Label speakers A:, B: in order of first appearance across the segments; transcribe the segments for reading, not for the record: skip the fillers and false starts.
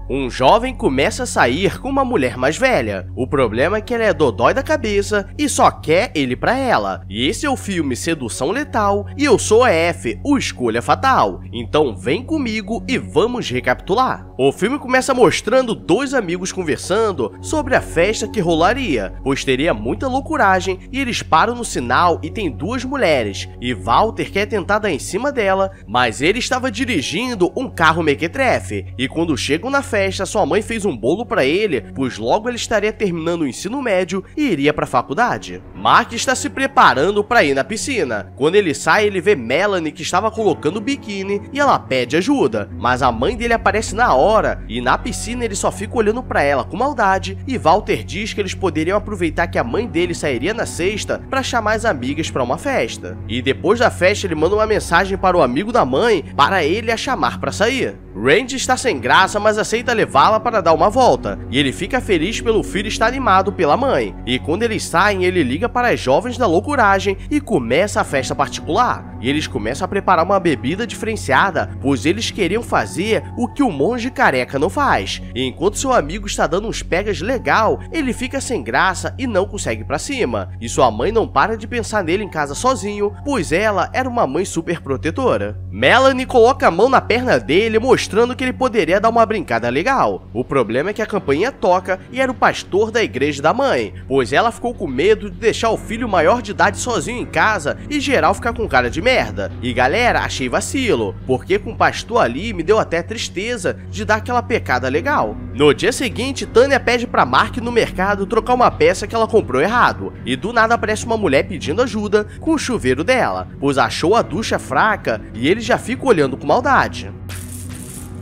A: Um jovem começa a sair com uma mulher mais velha. O problema é que ela é dodói da cabeça e só quer ele pra ela. E esse é o filme Sedução Letal e eu sou a F, o Escolha Fatal. Então vem comigo e vamos recapitular. O filme começa mostrando dois amigos conversando sobre a festa que rolaria, pois teria muita loucuragem e eles param no sinal e tem duas mulheres. E Walter quer tentar dar em cima dela, mas ele estava dirigindo um carro mequetrefe. E quando chegam na festa, sua mãe fez um bolo pra ele, pois logo ele estaria terminando o ensino médio e iria pra faculdade. Mark está se preparando pra ir na piscina. Quando ele sai, ele vê Melanie que estava colocando o biquíni e ela pede ajuda, mas a mãe dele aparece na hora e na piscina ele só fica olhando pra ela com maldade e Walter diz que eles poderiam aproveitar que a mãe dele sairia na sexta pra chamar as amigas pra uma festa. E depois da festa ele manda uma mensagem para o amigo da mãe para ele a chamar pra sair. Randy está sem graça, mas aceita levá-la para dar uma volta, e ele fica feliz pelo filho estar animado pela mãe. E quando eles saem, ele liga para as jovens da loucuragem e começa a festa particular. E eles começam a preparar uma bebida diferenciada, pois eles queriam fazer o que o monge careca não faz. E enquanto seu amigo está dando uns pegas legal, ele fica sem graça e não consegue ir pra cima. E sua mãe não para de pensar nele em casa sozinho, pois ela era uma mãe super protetora. Melanie coloca a mão na perna dele, mostrando que ele poderia dar uma brincada legal. O problema é que a campainha toca e era o pastor da igreja da mãe, pois ela ficou com medo de deixar o filho maior de idade sozinho em casa e geral ficar com cara de merda. E galera, achei vacilo, porque com o pastor ali me deu até tristeza de dar aquela pecada legal. No dia seguinte, Tânia pede pra Mark no mercado trocar uma peça que ela comprou errado, e do nada aparece uma mulher pedindo ajuda com o chuveiro dela, pois achou a ducha fraca e ele já fica olhando com maldade.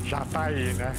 B: Já tá aí, né?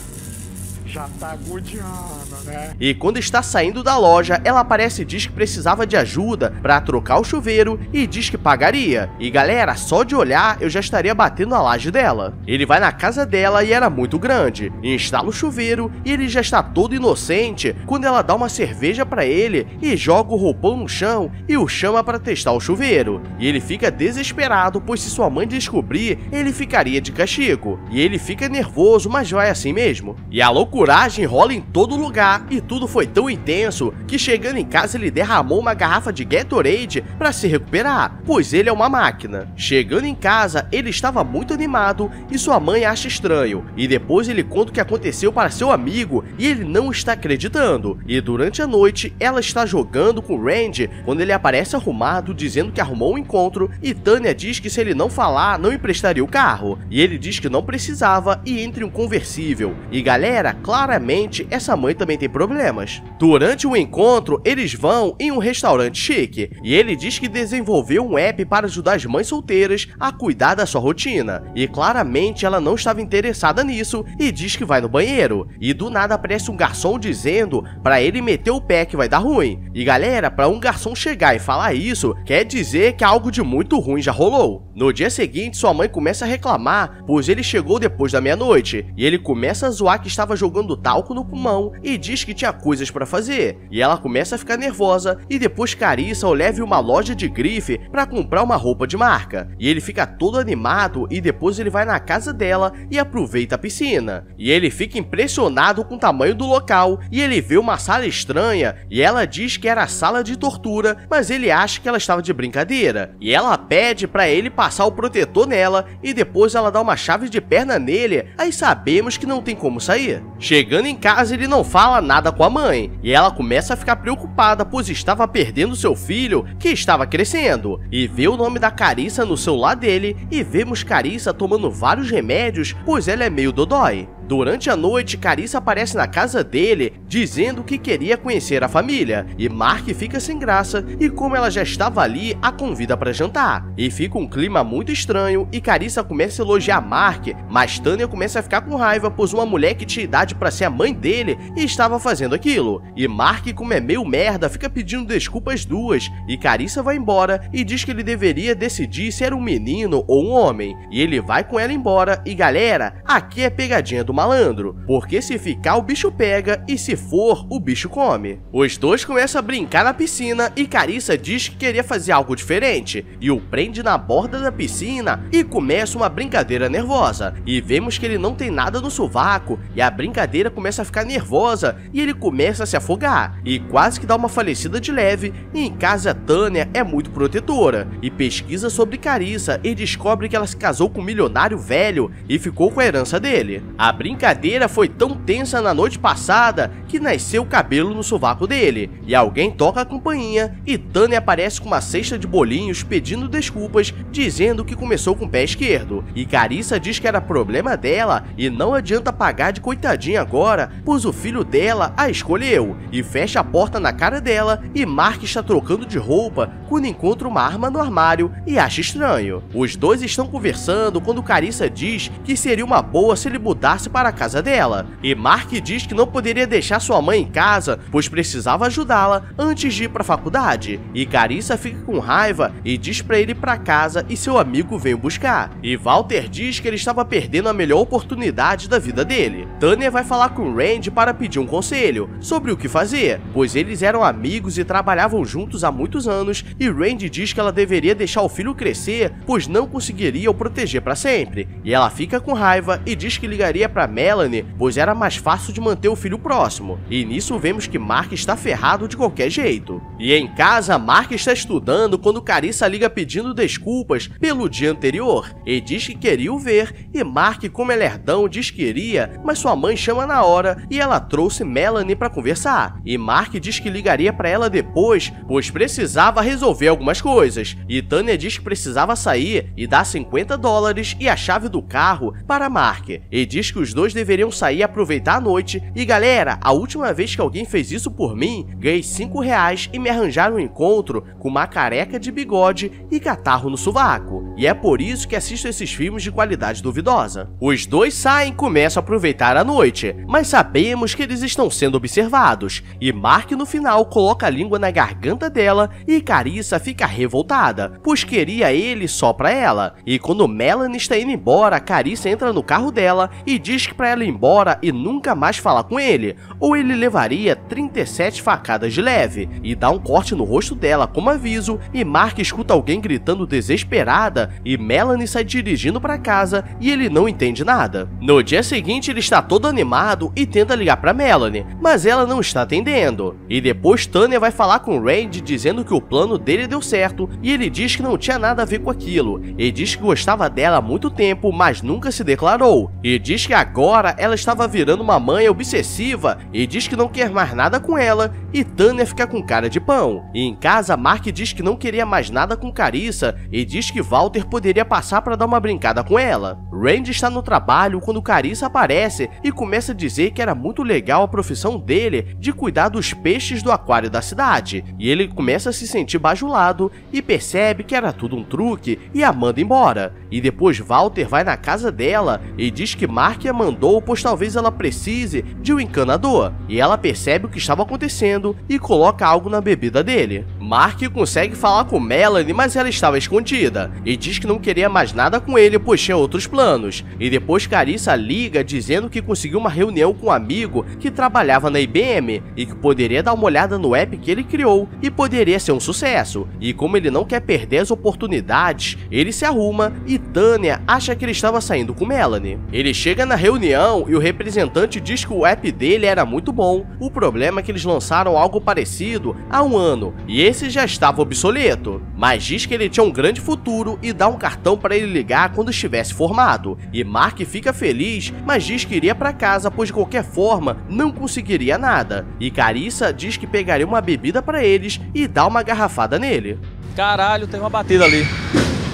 B: Já tá agoniando, né?
A: E quando está saindo da loja, ela aparece e diz que precisava de ajuda para trocar o chuveiro e diz que pagaria. E galera, só de olhar eu já estaria batendo a laje dela. Ele vai na casa dela e era muito grande, instala o chuveiro e ele já está todo inocente quando ela dá uma cerveja para ele e joga o roupão no chão e o chama para testar o chuveiro. E ele fica desesperado, pois se sua mãe descobrir, ele ficaria de castigo. E ele fica nervoso, mas vai assim mesmo. E a loucuragem rola em todo lugar e tudo foi tão intenso que chegando em casa ele derramou uma garrafa de Gatorade para se recuperar, pois ele é uma máquina. Chegando em casa, ele estava muito animado e sua mãe acha estranho, e depois ele conta o que aconteceu para seu amigo e ele não está acreditando. E durante a noite, ela está jogando com Randy quando ele aparece arrumado dizendo que arrumou um encontro e Tânia diz que se ele não falar, não emprestaria o carro. E ele diz que não precisava e entra em um conversível. E galera, claramente, essa mãe também tem problemas. Durante o encontro, eles vão em um restaurante chique, e ele diz que desenvolveu um app para ajudar as mães solteiras a cuidar da sua rotina, e claramente ela não estava interessada nisso e diz que vai no banheiro, e do nada aparece um garçom dizendo para ele meter o pé que vai dar ruim. E galera, para um garçom chegar e falar isso, quer dizer que algo de muito ruim já rolou. No dia seguinte, sua mãe começa a reclamar, pois ele chegou depois da meia-noite, e ele começa a zoar que estava jogando talco no pulmão e diz que tinha coisas pra fazer. E ela começa a ficar nervosa e depois Carissa o leva em uma loja de grife pra comprar uma roupa de marca. E ele fica todo animado e depois ele vai na casa dela e aproveita a piscina. E ele fica impressionado com o tamanho do local e ele vê uma sala estranha e ela diz que era a sala de tortura, mas ele acha que ela estava de brincadeira. E ela pede pra ele passar o protetor nela e depois ela dá uma chave de perna nele, aí sabemos que não tem como sair. Chegando em casa, ele não fala nada com a mãe, e ela começa a ficar preocupada, pois estava perdendo seu filho, que estava crescendo, e vê o nome da Carissa no celular dele, e vemos Carissa tomando vários remédios, pois ela é meio dodói. Durante a noite, Carissa aparece na casa dele, dizendo que queria conhecer a família, e Mark fica sem graça, e como ela já estava ali, a convida para jantar. E fica um clima muito estranho, e Carissa começa a elogiar Mark, mas Tânia começa a ficar com raiva, pois uma mulher que tinha idade para ser a mãe dele estava fazendo aquilo. E Mark, como é meio merda, fica pedindo desculpas às duas, e Carissa vai embora e diz que ele deveria decidir se era um menino ou um homem. E ele vai com ela embora, e galera, aqui é pegadinha do malandro, porque se ficar o bicho pega e se for o bicho come. Os dois começam a brincar na piscina e Carissa diz que queria fazer algo diferente e o prende na borda da piscina e começa uma brincadeira nervosa. E vemos que ele não tem nada no sovaco e a brincadeira começa a ficar nervosa e ele começa a se afogar e quase que dá uma falecida de leve. E em casa Tânia é muito protetora e pesquisa sobre Carissa e descobre que ela se casou com um milionário velho e ficou com a herança dele. A brincadeira foi tão tensa na noite passada que nasceu cabelo no sovaco dele e alguém toca a campainha e Tânia aparece com uma cesta de bolinhos pedindo desculpas, dizendo que começou com o pé esquerdo e Carissa diz que era problema dela e não adianta pagar de coitadinha agora, pois o filho dela a escolheu e fecha a porta na cara dela e Mark está trocando de roupa quando encontra uma arma no armário e acha estranho. Os dois estão conversando quando Carissa diz que seria uma boa se ele mudasse para a casa dela e Mark diz que não poderia deixar sua mãe em casa, pois precisava ajudá-la antes de ir para a faculdade e Carissa fica com raiva e diz para ele ir para casa e seu amigo vem o buscar e Walter diz que ele estava perdendo a melhor oportunidade da vida dele. Tânia vai falar com Randy para pedir um conselho sobre o que fazer, pois eles eram amigos e trabalhavam juntos há muitos anos e Randy diz que ela deveria deixar o filho crescer, pois não conseguiria o proteger para sempre. E ela fica com raiva e diz que ligaria para Melanie, pois era mais fácil de manter o filho próximo. E nisso vemos que Mark está ferrado de qualquer jeito. E em casa, Mark está estudando quando Carissa liga pedindo desculpas pelo dia anterior e diz que queria o ver e Mark, como é lerdão, diz que iria, mas sua mãe chama na hora e ela trouxe Melanie para conversar. E Mark diz que ligaria para ela depois, pois precisava resolver algumas coisas. E Tânia diz que precisava sair e dá $50 e a chave do carro para Mark. E diz que os dois deveriam sair e aproveitar a noite. E galera, a última vez que alguém fez isso por mim, ganhei R$5 e me arranjaram um encontro com uma careca de bigode e catarro no sovaco. E é por isso que assisto esses filmes de qualidade duvidosa. Os dois saem e começam a aproveitar a noite, mas sabemos que eles estão sendo observados. E Mark no final coloca a língua na garganta dela e Carissa fica revoltada, pois queria ele só pra ela. E quando Melanie está indo embora, Carissa entra no carro dela e diz que pra ela ir embora e nunca mais falar com ele, ou ele levaria 37 facadas de leve, e dá um corte no rosto dela como aviso, e Mark escuta alguém gritando desesperada e Melanie sai dirigindo pra casa e ele não entende nada. No dia seguinte ele está todo animado e tenta ligar pra Melanie, mas ela não está atendendo. E depois Tânia vai falar com Randy dizendo que o plano dele deu certo e ele diz que não tinha nada a ver com aquilo, e diz que gostava dela há muito tempo, mas nunca se declarou, e diz que agora ela estava virando uma mãe obsessiva e diz que não quer mais nada com ela, e Tânia fica com cara de pão. E em casa Mark diz que não queria mais nada com Carissa e diz que Walter poderia passar para dar uma brincada com ela. Randy está no trabalho quando Carissa aparece e começa a dizer que era muito legal a profissão dele de cuidar dos peixes do aquário da cidade, e ele começa a se sentir bajulado e percebe que era tudo um truque e a manda embora. E depois Walter vai na casa dela e diz que Mark a mandou, pois talvez ela precise de um encanador, e ela percebe o que estava acontecendo e coloca algo na bebida dele. Mark consegue falar com Melanie, mas ela estava escondida e diz que não queria mais nada com ele, pois tinha outros planos. E depois Carissa liga dizendo que conseguiu uma reunião com um amigo que trabalhava na IBM e que poderia dar uma olhada no app que ele criou e poderia ser um sucesso. E como ele não quer perder as oportunidades, ele se arruma e Tânia acha que ele estava saindo com Melanie. Ele chega na reunião e o representante diz que o app dele era muito bom. O problema é que eles lançaram algo parecido há um ano e esse já estava obsoleto, mas diz que ele tinha um grande futuro e dá um cartão para ele ligar quando estivesse formado. E Mark fica feliz, mas diz que iria para casa, pois de qualquer forma não conseguiria nada. E Carissa diz que pegaria uma bebida para eles e dá uma garrafada nele.
C: Caralho, tem uma batida ali.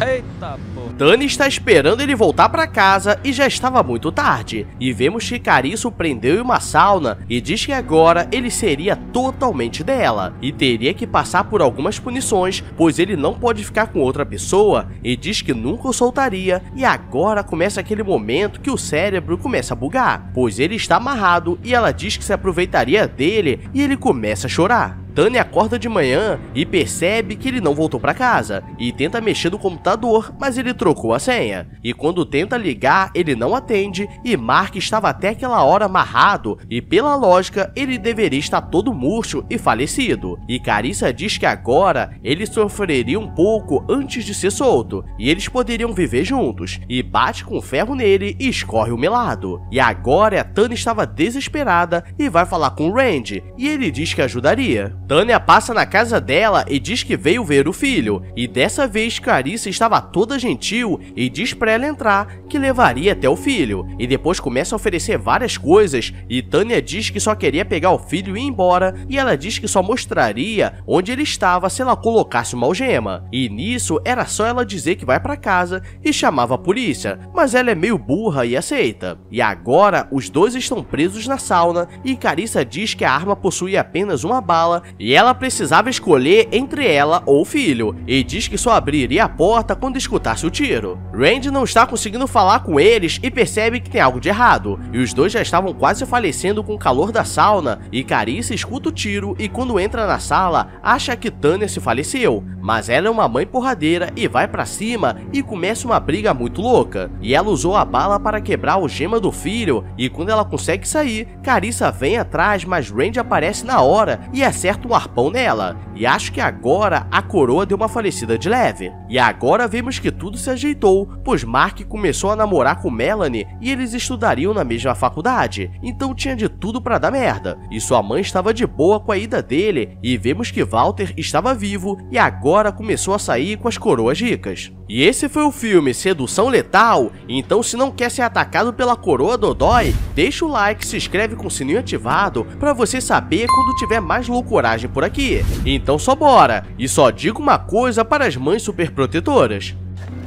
C: Eita, pô.
A: Tânia está esperando ele voltar para casa e já estava muito tarde. E vemos que Carissa o prendeu em uma sauna e diz que agora ele seria totalmente dela e teria que passar por algumas punições, pois ele não pode ficar com outra pessoa, e diz que nunca o soltaria. E agora começa aquele momento que o cérebro começa a bugar, pois ele está amarrado e ela diz que se aproveitaria dele e ele começa a chorar. Tânia acorda de manhã e percebe que ele não voltou para casa e tenta mexer no computador, mas ele trocou a senha. E quando tenta ligar, ele não atende e Mark estava até aquela hora amarrado e pela lógica ele deveria estar todo murcho e falecido. E Carissa diz que agora ele sofreria um pouco antes de ser solto e eles poderiam viver juntos, e bate com ferro nele e escorre o melado. E agora a Tânia estava desesperada e vai falar com o Randy e ele diz que ajudaria. Tânia passa na casa dela e diz que veio ver o filho, e dessa vez Carissa estava toda gentil e diz pra ela entrar que levaria até o filho, e depois começa a oferecer várias coisas e Tânia diz que só queria pegar o filho e ir embora, e ela diz que só mostraria onde ele estava se ela colocasse uma algema, e nisso era só ela dizer que vai pra casa e chamava a polícia, mas ela é meio burra e aceita. E agora os dois estão presos na sauna e Carissa diz que a arma possui apenas uma bala e ela precisava escolher entre ela ou o filho, e diz que só abriria a porta quando escutasse o tiro. Randy não está conseguindo falar com eles e percebe que tem algo de errado, e os dois já estavam quase falecendo com o calor da sauna, e Carissa escuta o tiro e quando entra na sala acha que Tânia se faleceu, mas ela é uma mãe porradeira e vai pra cima e começa uma briga muito louca, e ela usou a bala para quebrar a algema do filho, e quando ela consegue sair, Carissa vem atrás, mas Randy aparece na hora e acerta um arpão nela, e acho que agora a coroa deu uma falecida de leve. E agora vemos que tudo se ajeitou, pois Mark começou a namorar com Melanie e eles estudariam na mesma faculdade, então tinha de tudo pra dar merda, e sua mãe estava de boa com a ida dele, e vemos que Walter estava vivo e agora começou a sair com as coroas ricas. E esse foi o filme Sedução Letal, então se não quer ser atacado pela coroa Dodói, deixa o like, se inscreve com o sininho ativado pra você saber quando tiver mais loucuragem por aqui. Então só bora, e só digo uma coisa para as mães superprotetoras.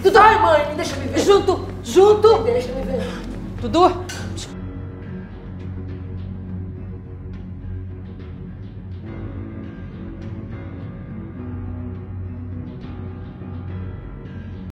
D: Dudu! Ai, mãe, deixa eu me ver. Junto! Deixa eu me ver. Dudu!